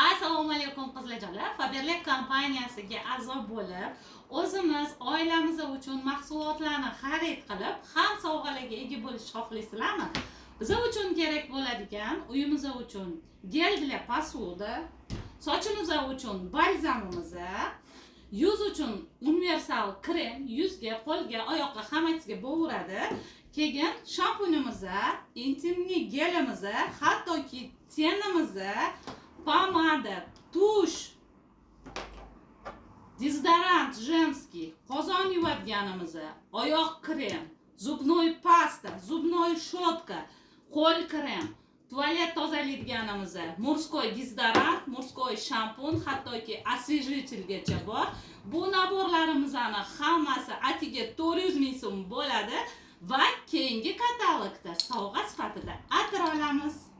Assalomu alaykum qizlarjonlar. Faberlic kompaniyasiga a'zo bo'lib, o'zimiz oilamiz uchun mahsulotlarni xarid qilib, ham sovg'alarga ega bo'lish xohlaysizlarmi? Biz uchun kerak bo'ladigan uyimiz uchun gel для посуды, sochimiz uchun balzamimiz, yuz uchun universal krem, yuzga, qo'lga, oyoqqa, hammasiga bo'veradi. Keyin shampunimiz, intimniy gelimiz, hattoki tenimiz, pomada, tush, dezodorant женский, qozon yuvadiganimiz, oyoq krem, zubnoy pasta, zubnoy shotka, qo'l krem, tualet tozalaydiganimiz, murskoy dezodorant, murskoy shampun, hattoki освежительgacha bor. Bu naborlarimizni hammasi atiga 400 ming so'm bo'ladi va keyingi katalogda sovg'a sifatida atir olamiz.